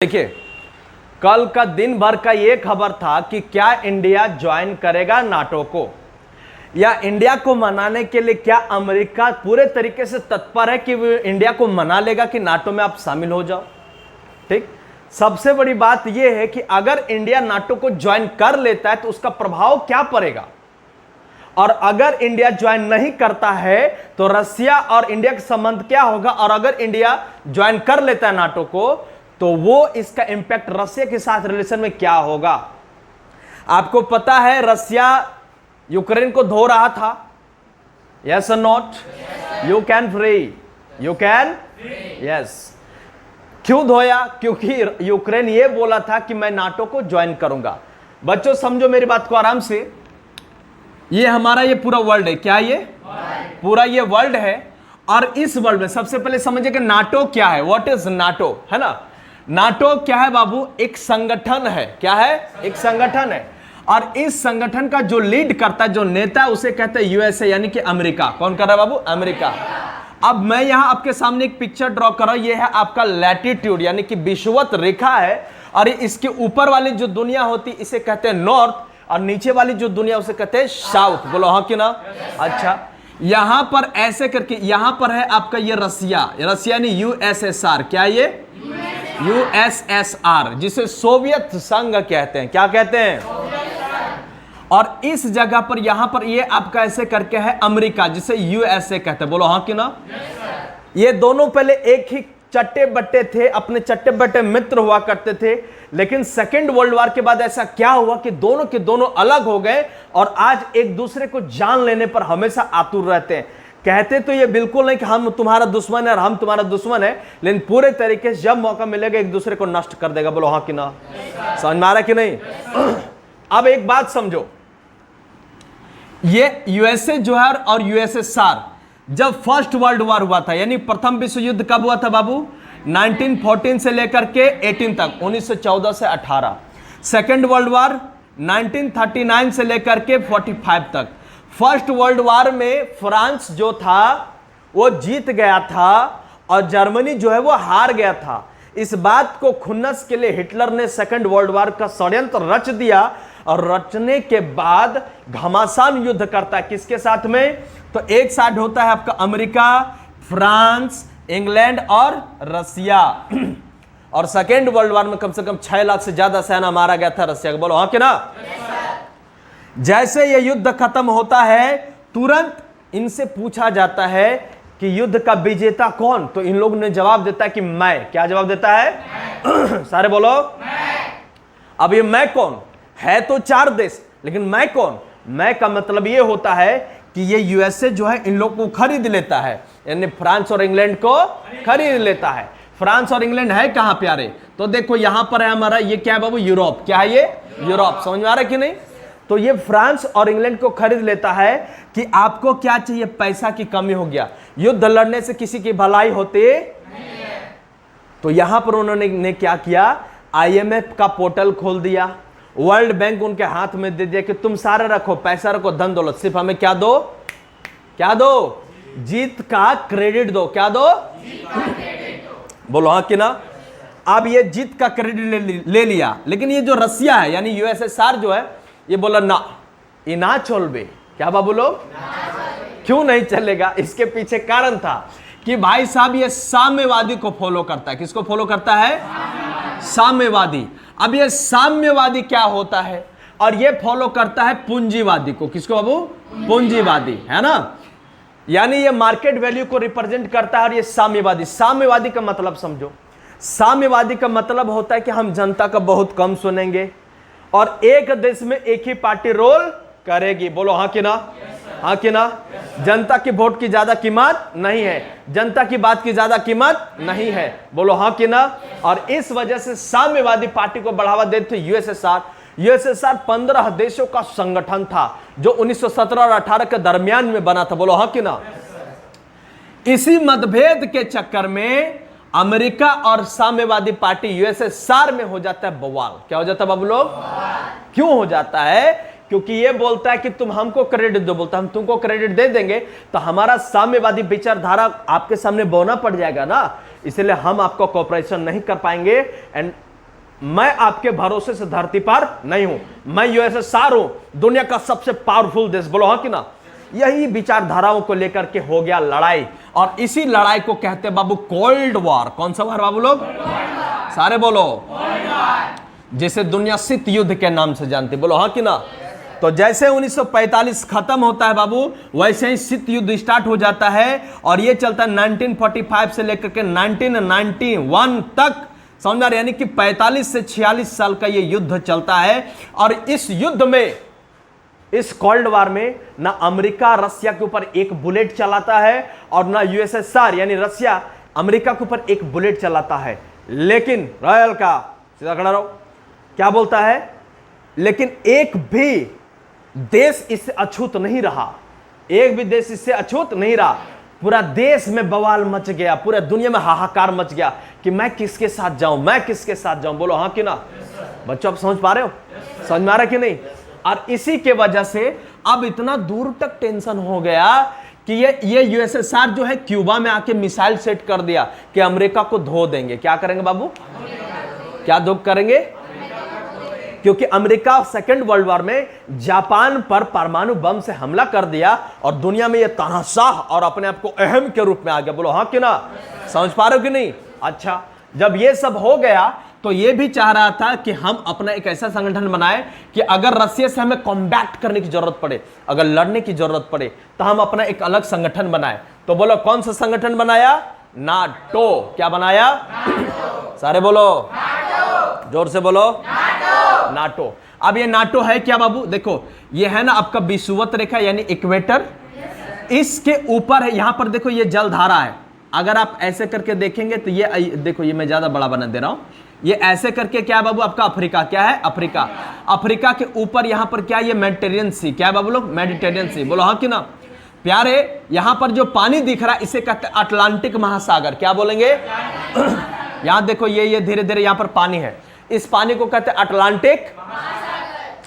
देखिए, कल का दिन भर का ये खबर था कि क्या इंडिया ज्वाइन करेगा नाटो को, या इंडिया को मनाने के लिए क्या अमेरिका पूरे तरीके से तत्पर है कि वो इंडिया को मना लेगा कि नाटो में आप शामिल हो जाओ। ठीक, सबसे बड़ी बात यह है कि अगर इंडिया नाटो को ज्वाइन कर लेता है तो उसका प्रभाव क्या पड़ेगा, और अगर इंडिया ज्वाइन नहीं करता है तो रसिया और इंडिया का संबंध क्या होगा, और अगर इंडिया ज्वाइन कर लेता है नाटो को तो वो इसका इंपैक्ट रसिया के साथ रिलेशन में क्या होगा। आपको पता है रसिया यूक्रेन को धो रहा था, यस और not? You can free, you can yes. क्यों धोया? क्योंकि यूक्रेन ये बोला था कि मैं नाटो को ज्वाइन करूंगा। बच्चों समझो मेरी बात को आराम से, ये हमारा ये पूरा वर्ल्ड है, क्या ये पूरा ये वर्ल्ड है, और इस वर्ल्ड में सबसे पहले समझिए कि नाटो क्या है, व्हाट इज नाटो, है ना। नाटो क्या है बाबू? एक संगठन है। क्या है? एक संगठन है, और इस संगठन का जो लीड करता है, जो नेता है, उसे कहते हैं यूएसए, यानी कि अमेरिका। कौन कर रहा है बाबू? अमेरिका। अब मैं यहां आपके सामने एक पिक्चर ड्रॉ कर रहा हूं, यह है आपका लैटिट्यूड यानी कि विषुवत रेखा है, और इसके ऊपर वाली जो दुनिया होती इसे कहते हैं नॉर्थ, और नीचे वाली जो दुनिया उसे कहते हैं साउथ। बोलो हाँ कि ना? अच्छा, यहां पर ऐसे करके यहां पर है आपका ये रसिया, रसिया यानी यूएसएसआर। क्या ये? यूएसएसआर, जिसे सोवियत संघ कहते हैं। क्या कहते हैं? और इस जगह पर यहां पर ये आपका ऐसे करके है अमेरिका, जिसे यूएसए कहते हैं। बोलो हाँ कि ना? ये दोनों पहले एक ही चट्टे बट्टे थे, अपने चट्टे बट्टे मित्र हुआ करते थे, लेकिन सेकेंड वर्ल्ड वॉर के बाद ऐसा क्या हुआ कि दोनों के दोनों अलग हो गए, और आज एक दूसरे को जान लेने पर हमेशा आतुर रहते हैं। कहते तो ये बिल्कुल नहीं कि हम तुम्हारा दुश्मन है और हम तुम्हारा दुश्मन है, लेकिन पूरे तरीके से जब मौका मिलेगा एक दूसरे को नष्ट कर देगा। बोलो हाँ कि ना? समझ में आ रहा कि नहीं? अब एक बात समझो, ये यूएसए जो है और यूएसएसआर, जब फर्स्ट वर्ल्ड वॉर हुआ था, यानी प्रथम विश्व युद्ध कब हुआ था बाबू? 1914 से लेकर के 18 तक, 1914 से 18। सेकेंड वर्ल्ड वॉर 1939 से लेकर के 45 तक। फर्स्ट वर्ल्ड वॉर में फ्रांस जो था वो जीत गया था, और जर्मनी जो है वो हार गया था। इस बात को खुन्नस के लिए हिटलर ने सेकेंड वर्ल्ड वॉर का षड्यंत्र रच दिया, और रचने के बाद घमासान युद्ध करता है किसके साथ में? तो एक साथ होता है आपका अमेरिका, फ्रांस, इंग्लैंड और रसिया। और सेकेंड वर्ल्ड वॉर में कम से कम 6 लाख से ज्यादा सेना मारा गया था रसिया का। बोलो हाँ कि ना? जैसे ये युद्ध खत्म होता है, तुरंत इनसे पूछा जाता है कि युद्ध का विजेता कौन? तो इन लोगों ने जवाब देता है कि मैं। क्या जवाब देता है? सारे बोलो मैं। अब ये मैं कौन है? तो 4 देश, लेकिन मैं कौन? मैं का मतलब ये होता है कि ये यूएसए जो है इन लोग को खरीद लेता है, यानी फ्रांस और इंग्लैंड को खरीद लेता है। फ्रांस और इंग्लैंड है कहां प्यारे? तो देखो यहां पर है हमारा, ये क्या है बाबू? यूरोप। क्या है ये? यूरोप। समझ में आ रहा है कि नहीं? तो ये फ्रांस और इंग्लैंड को खरीद लेता है कि आपको क्या चाहिए? पैसा की कमी हो गया, युद्ध लड़ने से किसी की भलाई होती नहीं है। तो यहां पर उन्होंने क्या किया? आईएमएफ का पोर्टल खोल दिया, वर्ल्ड बैंक उनके हाथ में दे दिया कि तुम सारा रखो, पैसा रखो, धन दौलत, सिर्फ हमें क्या दो? क्या दो? जीत का क्रेडिट दो। क्या दो? बोलो हाँ कि ना? अब ये जीत का क्रेडिट ले लिया, लेकिन ये जो रसिया है यानी यूएसएसआर जो है, ये बोला ना, ये ना चलबे। क्या बाबू लोग? क्यों नहीं चलेगा? इसके पीछे कारण था कि भाई साहब ये साम्यवादी को फॉलो करता है। किसको फॉलो करता है? साम्यवादी। अब ये साम्यवादी क्या होता है? और ये फॉलो करता है पूंजीवादी को। किसको बाबू? पूंजीवादी, है ना, यानी ये मार्केट वैल्यू को रिप्रेजेंट करता है। और ये साम्यवादी, साम्यवादी का मतलब समझो, साम्यवादी का मतलब होता है कि हम जनता का बहुत कम सुनेंगे, और एक देश में एक ही पार्टी रोल करेगी। बोलो हाँ कि ना? हाँ कि ना? जनता की वोट की ज्यादा कीमत नहीं है, जनता की बात की ज्यादा कीमत नहीं है। बोलो हाँ कि ना? और इस वजह से साम्यवादी पार्टी को बढ़ावा देते थे यूएसएसआर। यूएसएसआर 15 देशों का संगठन था जो 1917 और 18 के दरमियान में बना था। बोलो हाँ कि ना? इसी मतभेद के चक्कर में अमेरिका और साम्यवादी पार्टी यूएसएसआर में हो जाता है बवाल। क्या हो जाता है बाबू लोग? क्यों हो जाता है? क्योंकि ये बोलता है कि तुम हमको क्रेडिट दो, बोलता हम तुमको क्रेडिट दे देंगे तो हमारा साम्यवादी विचारधारा आपके सामने बोना पड़ जाएगा ना, इसलिए हम आपको कोऑपरेशन नहीं कर पाएंगे। एंड मैं आपके भरोसे से धरती पर नहीं हूं, मैं यूएसएसआर हूं, दुनिया का सबसे पावरफुल देश। बोलो हाँ कि ना। यही विचारधाराओं को लेकर के हो गया लड़ाई, और इसी लड़ाई को कहते हैं बाबू कोल्ड वॉर। कौन सा वार बाबू लोग? सारे बोलो, जिसे दुनिया शीत युद्ध के नाम से जानती। बोलो हाँ कि ना। तो जैसे 1945 खत्म होता है बाबू, वैसे ही शीत युद्ध स्टार्ट हो जाता है, और ये चलता है 1945 से लेकर के 1991 तक। समझ रहे? यानी कि 45 से 46 साल का ये युद्ध चलता है। और इस युद्ध में, इस कोल्ड वार में, ना अमेरिका रसिया के ऊपर एक बुलेट चलाता है, और ना यूएसएसआर यानी रसिया अमेरिका के ऊपर एक बुलेट चलाता है। लेकिन रॉयल का सीधा खड़ा रहो, क्या बोलता है? लेकिन एक भी देश इससे अछूत नहीं रहा, एक भी देश इससे अछूत नहीं रहा। पूरा देश में बवाल मच गया, पूरा दुनिया में हाहाकार मच गया कि मैं किसके साथ जाऊं, मैं किसके साथ जाऊं। बोलो हाँ कि ना। बच्चों आप समझ पा रहे हो? समझ में आ रहा कि नहीं? और इसी के वजह से अब इतना दूर तक टेंशन हो गया कि ये यूएसएसआर जो है क्यूबा में आके मिसाइल सेट कर दिया कि अमेरिका को धो देंगे। क्या करेंगे बाबू? क्या धो करेंगे? क्योंकि अमेरिका सेकेंड वर्ल्ड वॉर में जापान पर परमाणु बम से हमला कर दिया, और दुनिया में ये तानाशाह और अपने आप को अहम के रूप में आ गया। बोलो हाँ कि ना। समझ पा रहे हो कि नहीं? अच्छा, जब ये सब हो गया तो ये भी चाह रहा था कि हम अपना एक ऐसा संगठन बनाए कि अगर रसिया से हमें कॉम्बैट करने की जरूरत पड़े, अगर लड़ने की जरूरत पड़े, तो हम अपना एक अलग संगठन बनाए। तो बोलो कौन सा संगठन बनाया? नाटो। क्या बनाया? सारे बोलो, जोर से बोलो, नाटो। अब ये नाटो है क्या बाबू? देखो ये है ना आपका विषुवत रेखा यानी इक्वेटर, इसके ऊपर है, यहां पर देखो ये जलधारा है। अगर आप ऐसे करके देखेंगे तो ये देखो, ये मैं ज्यादा बड़ा बना दे रहा हूं, ये ऐसे करके क्या है बाबू? आपका अफ्रीका। क्या है? अफ्रीका। अफ्रीका के ऊपर यहां पर क्या है? ये मेडिटेरियन सी। क्या है बाबू लोग? मेडिटेरियन सी। बोलो हाँ कि ना। प्यारे, यहां पर जो पानी दिख रहा है इसे कहते हैं अटलांटिक महासागर। क्या बोलेंगे? यहां देखो ये धीरे धीरे यहां पर पानी है, इस पानी को कहते हैं अटलांटिक।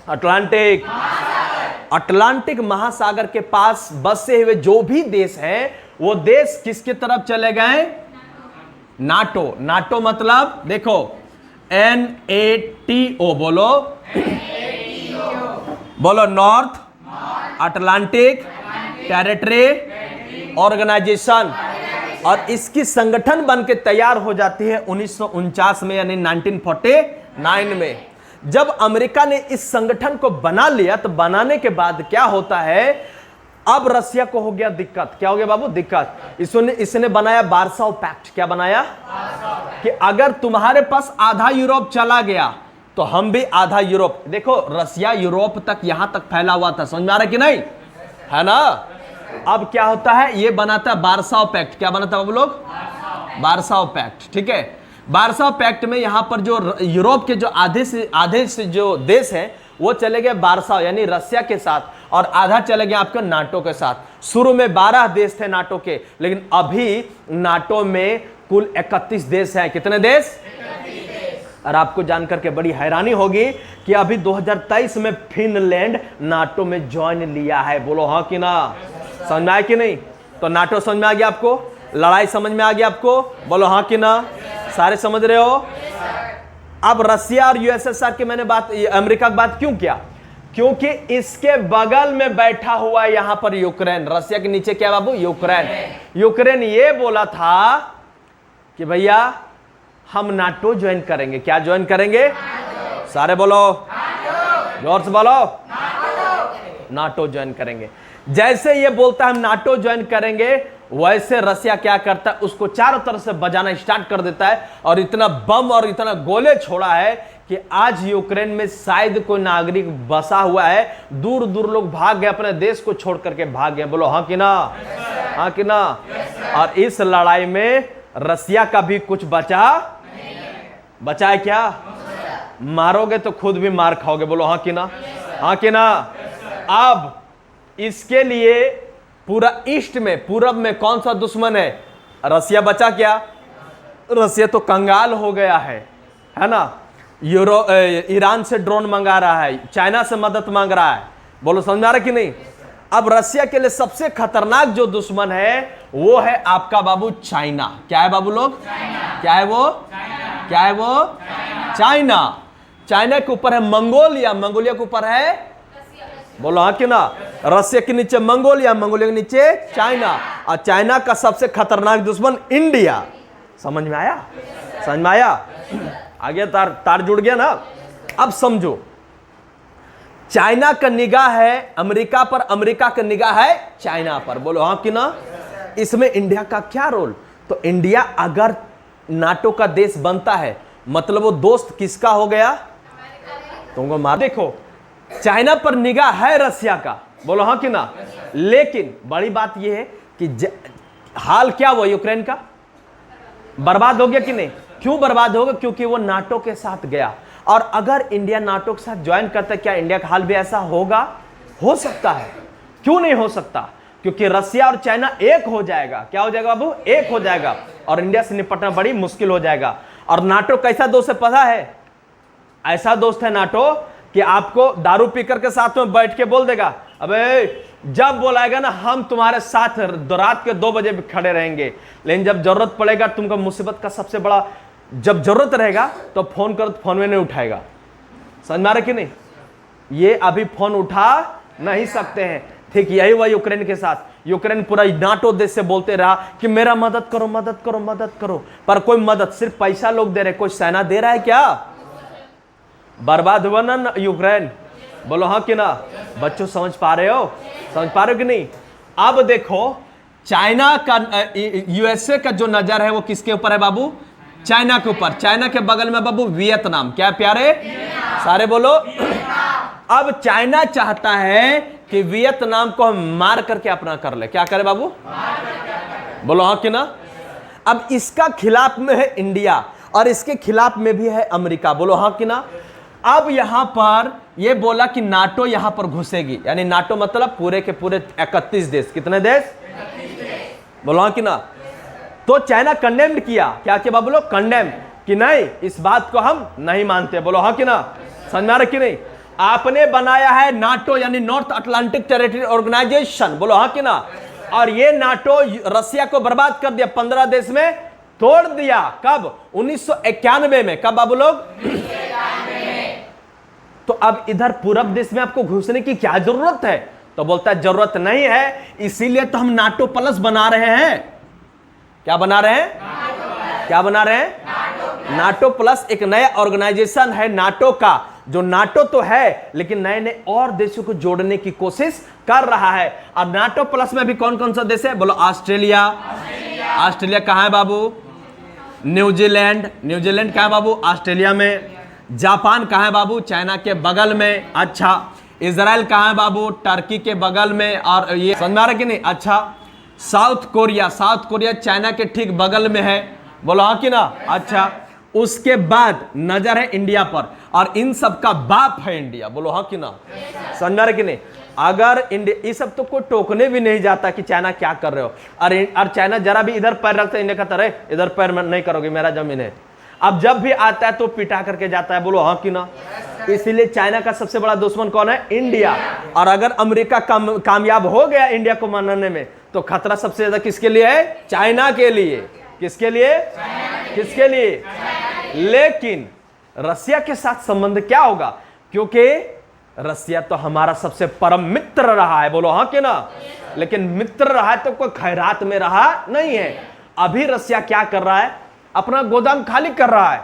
अटलांटिक अटलांटिक महासागर के पास बसे हुए जो भी देश हैं, वो देश किसकी तरफ चले गए? नाटो। नाटो मतलब देखो NATO। बोलो, बोलो नॉर्थ अटलांटिक टेरिटरी ऑर्गेनाइजेशन। और इसकी संगठन बन के तैयार हो जाती है 1949 में, यानी 1949 में। जब अमेरिका ने इस संगठन को बना लिया, तो बनाने के बाद क्या होता है? अब रसिया को हो गया दिक्कत। क्या हो गया बाबू? दिक्कत। इसने बनाया वार्साव पैक्ट। क्या बनाया? कि अगर तुम्हारे पास आधा यूरोप चला गया तो हम भी आधा यूरोप। देखो रसिया यूरोप तक, यहां तक फैला हुआ था। समझ में आ रहा है कि नहीं? है ना। अब क्या होता है? ये बनाता है वार्साव पैक्ट। क्या बनाता है बाबू लोग? वार्साव पैक्ट। ठीक है। वार्साव पैक्ट में यहां पर जो यूरोप के जो आधे से जो देश हैं, वो चले गए वार्साव यानी रसिया के साथ, और आधा चले गए आपके नाटो के साथ। शुरू में 12 देश थे नाटो के, लेकिन अभी नाटो में कुल 31 देश हैं। कितने देश? 31 देश। और आपको जानकर के बड़ी हैरानी होगी कि अभी 2023 में फिनलैंड नाटो में ज्वाइन लिया है। बोलो हाँ कि ना। समझ में आया कि नहीं? तो नाटो समझ में आ गया आपको? लड़ाई समझ में आ गया आपको? बोलो हाँ कि ना। सारे समझ रहे हो? अब रसिया और यूएसएसआर की मैंने बात, अमेरिका की बात क्यों किया? क्योंकि इसके बगल में बैठा हुआ यहां पर यूक्रेन। रसिया के नीचे क्या बाबू? यूक्रेन। यूक्रेन ये बोला था कि भैया हम नाटो ज्वाइन करेंगे। क्या ज्वाइन करेंगे? सारे बोलो, जोर से बोलो, नाटो ज्वाइन करेंगे। जैसे ये बोलता है हम नाटो ज्वाइन करेंगे, वैसे रसिया क्या करता है? उसको चारों तरफ से बजाना स्टार्ट कर देता है, और इतना बम और इतना गोले छोड़ा है कि आज यूक्रेन में शायद कोई नागरिक बसा हुआ है। दूर दूर लोग भाग गए, अपने देश को छोड़ करके भाग गए। बोलो हाँ कि ना। हाँ कि ना। और इस लड़ाई में रसिया का भी कुछ बचा है क्या? मारोगे तो खुद भी मार खाओगे। बोलो हाँ कि ना। हाँ कि ना। अब इसके लिए पूरा ईस्ट में, पूरब में कौन सा दुश्मन है? रसिया बचा क्या? रसिया तो कंगाल हो गया है ना। ईरान से ड्रोन मंगा रहा है, चाइना से मदद मांग रहा है। बोलो समझ आ रहा कि नहीं? अब रसिया के लिए सबसे खतरनाक जो दुश्मन है वो है आपका बाबू चाइना। क्या है बाबू लोग? क्या है वो? क्या है वो? चाइना। चाइना के ऊपर है मंगोलिया, मंगोलिया के ऊपर है, बोलो हाँ कि ना, रसिया के नीचे मंगोलिया, मंगोलिया के नीचे चाइना, और चाइना का सबसे खतरनाक दुश्मन इंडिया। समझ में आया? समझ में आया? आगे तार तार जुड़ गया ना। अब समझो, चाइना का निगाह है अमेरिका पर, अमेरिका का निगाह है चाइना पर, बोलो हाँ कि ना। इसमें इंडिया का क्या रोल? तो इंडिया अगर नाटो का देश बनता है मतलब वो दोस्त किसका हो गया? तुमको मार। देखो, चाइना पर निगाह है रसिया का, बोलो हाँ कि ना। लेकिन बड़ी बात यह है कि हाल क्या हुआ यूक्रेन का? बर्बाद हो गया कि नहीं? क्यों बर्बाद होगा? क्योंकि वो नाटो के साथ गया। और अगर इंडिया नाटो के साथ ज्वाइन करता है, क्या इंडिया का हाल भी ऐसा होगा? हो सकता है। क्यों नहीं हो सकता? क्योंकि रसिया और चाइना एक हो जाएगा। क्या हो जाएगा बाबू? एक हो जाएगा, और इंडिया से निपटना बड़ी मुश्किल हो जाएगा। और नाटो कैसा दोस्त है पता है? ऐसा दोस्त है नाटो कि आपको दारू पीकर के साथ में बैठ के बोल देगा, अबे जब बोलाएगा ना हम तुम्हारे साथ रात के 2 बजे भी खड़े रहेंगे, लेकिन जब जरूरत पड़ेगा, तुमको मुसीबत का सबसे बड़ा जब जरूरत रहेगा तो फोन करो तो फोन में नहीं उठाएगा। समझ में आ रहा कि नहीं? ये अभी फोन उठा नहीं सकते हैं। ठीक यही हुआ यूक्रेन के साथ। यूक्रेन पूरा नाटो देश से बोलते रहा कि मेरा मदद करो, मदद करो, मदद करो, पर कोई मदद, सिर्फ पैसा लोग दे रहे, कोई सेना दे रहा है क्या? बर्बाद हुआ ना यूक्रेन, बोलो हाँ कि ना। बच्चों समझ पा रहे हो? समझ पा रहे हो कि नहीं? अब देखो, चाइना का यूएसए का जो नजर है वो किसके ऊपर है बाबू? चाइना के ऊपर। चाइना के बगल में बाबू वियतनाम। क्या प्यारे? सारे बोलो। अब चाइना चाहता है कि वियतनाम को हम मार करके अपना कर ले। क्या करे बाबू? बोलो हाँ कि ना। अब इसका खिलाफ में है इंडिया, और इसके खिलाफ में भी है अमेरिका। बोलो हाँ कि ना। अब यहां पर यह बोला कि नाटो यहां पर घुसेगी, यानी नाटो मतलब पूरे के पूरे 31 देश। कितने देश? बोलो हाँ कि ना। तो चाइना कंडेम्ड किया। क्या किया बाबू लोग? कंडेम कि नहीं, इस बात को हम नहीं मानते। बोलो हाँ कि ना। समझ में आ रहा कि नहीं? आपने बनाया है नाटो, यानी नॉर्थ अटलांटिक टेरिटरी ऑर्गेनाइजेशन। बोलो हाँ कि ना। और ये नाटो रसिया को बर्बाद कर दिया, 15 देश में तोड़ दिया। कब? 1991 में। कब बाबू लोग? तो अब इधर पूरब देश में आपको घुसने की क्या जरूरत है? तो बोलता है जरूरत नहीं है, इसीलिए तो हम नाटो प्लस बना रहे हैं। क्या बना रहे हैं? क्या बना रहे हैं? नाटो प्लस एक नया ऑर्गेनाइजेशन है नाटो का, जो नाटो तो है लेकिन नए नए और देशों को जोड़ने की कोशिश कर रहा है। अब नाटो प्लस में भी कौन कौन सा देश है? बोलो ऑस्ट्रेलिया। ऑस्ट्रेलिया कहां है बाबू? न्यूजीलैंड। न्यूजीलैंड कहां है बाबू? ऑस्ट्रेलिया में। जापान कहां है बाबू? चाइना के बगल में। अच्छा, इजराइल कहां है बाबू? टर्की के बगल में। और ये समझ आ रहा कि नहीं? अच्छा, south Korea. South Korea China के ठीक बगल में है। बोलो हाँ कि ना। अच्छा, उसके बाद नजर है इंडिया पर, और इन सब का बाप है इंडिया। बोलो हाँ कि ना। समझ आ रहा कि नहीं? अगर इंडिया, ये सब तो कोई टोकने भी नहीं जाता कि चाइना क्या कर रहे हो। और चाइना जरा भी इधर पैर रखता है, इंडिया कहता है इधर पैर नहीं करोगे, मेरा जमीन है। अब जब भी आता है तो पिटा करके जाता है। बोलो हाँ कि ना। इसीलिए चाइना का सबसे बड़ा दुश्मन कौन है? इंडिया। और अगर अमेरिका कामयाब हो गया इंडिया को मानने में, तो खतरा सबसे ज्यादा किसके लिए है? चाइना के लिए। किसके लिए? किसके लिए? लेकिन रसिया के साथ संबंध क्या होगा? क्योंकि रसिया तो हमारा सबसे परम मित्र रहा है। बोलो हाँ कि ना। लेकिन मित्र रहा है तो कोई खैरात में रहा नहीं है। अभी रसिया क्या कर रहा है? अपना गोदाम खाली कर रहा है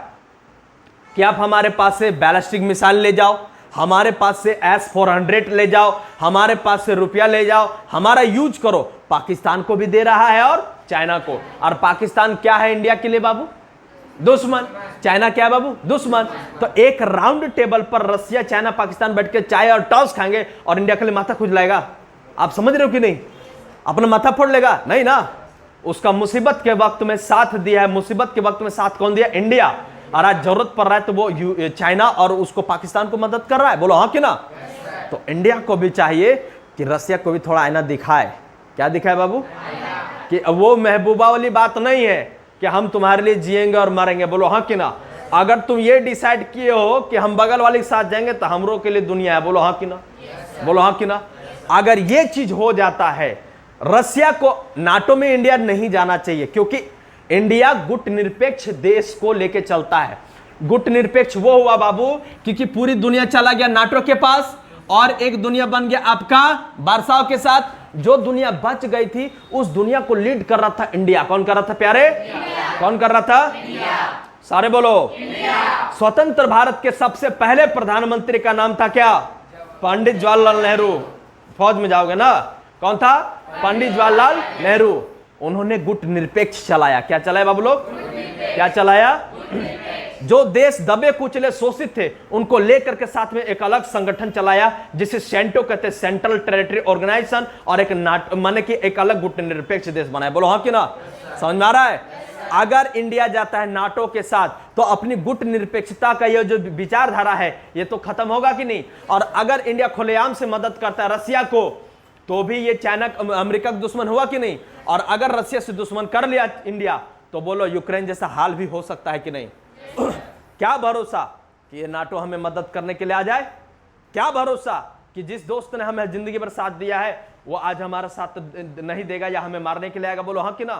कि आप हमारे पास से बैलिस्टिक मिसाइल ले जाओ, हमारे पास से S-400 ले जाओ, हमारे पास से रुपया ले जाओ, हमारा यूज करो। पाकिस्तान को भी दे रहा है और चाइना को। और पाकिस्तान क्या है इंडिया के लिए बाबू? दुश्मन। चाइना क्या है बाबू? दुश्मन। तो एक राउंड टेबल पर रसिया, चाइना, पाकिस्तान बैठ के चाय और टॉस खाएंगे, और इंडिया के लिए माथा खुजलाएगा। आप समझ रहे हो कि नहीं? अपना माथा फोड़ लेगा? नहीं ना। उसका मुसीबत के वक्त में साथ दिया है। मुसीबत के वक्त में साथ कौन दिया? इंडिया। और आज जरूरत पड़ रहा है तो वो चाइना और उसको पाकिस्तान को मदद कर रहा है। बोलो हाँ कि ना। तो इंडिया को भी चाहिए कि रसिया को भी थोड़ा आईना दिखाए। क्या दिखाए बाबू? कि वो महबूबा वाली बात नहीं है कि हम तुम्हारे लिए जिएंगे और मरेंगे। बोलो हाँ कि ना। अगर तुम ये डिसाइड किए हो कि हम बगल वाले के साथ जाएंगे तो हमरों के लिए दुनिया है। बोलो हाँ कि ना। बोलो हाँ कि ना। अगर ये चीज हो जाता है, रसिया को नाटो में इंडिया नहीं जाना चाहिए, क्योंकि इंडिया गुट निरपेक्ष देश को लेके चलता है। गुट निरपेक्ष वो हुआ बाबू क्योंकि पूरी दुनिया चला गया नाटो के पास और एक दुनिया बन गया आपका वार्साव के साथ। जो दुनिया बच गई थी उस दुनिया को लीड कर रहा था इंडिया। कौन कर रहा था प्यारे? कौन कर रहा था? इंडिया। सारे बोलो इंडिया। स्वतंत्र भारत के सबसे पहले प्रधानमंत्री का नाम था क्या? पंडित जवाहरलाल नेहरू। फौज में जाओगे ना, कौन था? पंडित जवाहरलाल नेहरू। उन्होंने गुट निरपेक्ष चलाया। क्या चलाया बाबू लोग? क्या चलाया? जो देश दबे कुचले शोषित थे उनको लेकर के साथ में एक अलग संगठन चलाया जिसे सेंटो कहते हैं, सेंट्रल टेरिटरी ऑर्गेनाइजेशन, और एक माने कि एक अलग गुट निरपेक्ष देश बनाया। बोलो हाँ कि ना? समझ में आ रहा है? अगर इंडिया जाता है नाटो के साथ तो अपनी गुट निरपेक्षता का ये जो विचारधारा है ये तो खत्म होगा कि नहीं? और अगर इंडिया खुलेआम से मदद करता है रसिया को तो भी ये चाइना अमेरिका का दुश्मन हुआ कि नहीं? और अगर रसिया से दुश्मन कर लिया इंडिया तो बोलो यूक्रेन जैसा हाल भी हो सकता है कि नहीं? क्या भरोसा कि ये नाटो हमें मदद करने के लिए आ जाए? क्या भरोसा कि जिस दोस्त ने हमें जिंदगी भर साथ दिया है वो आज हमारा साथ नहीं देगा या हमें मारने के लिए आएगा? बोलो हाँ कि ना?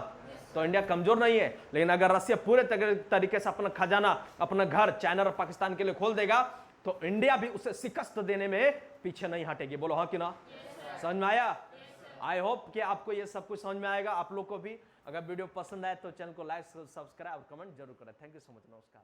तो इंडिया कमजोर नहीं है, लेकिन अगर रसिया पूरे तरीके से अपना खजाना, अपना घर चाइना और पाकिस्तान के लिए खोल देगा तो इंडिया भी उसे शिकस्त देने में पीछे नहीं हटेगी। बोलो हाँ कि ना? समझ में आया? आई होप कि आपको ये सब कुछ समझ में आएगा। आप लोग को भी अगर वीडियो पसंद आए तो चैनल को लाइक, सब्सक्राइब और कमेंट जरूर करें। Thank you so much. नमस्कार।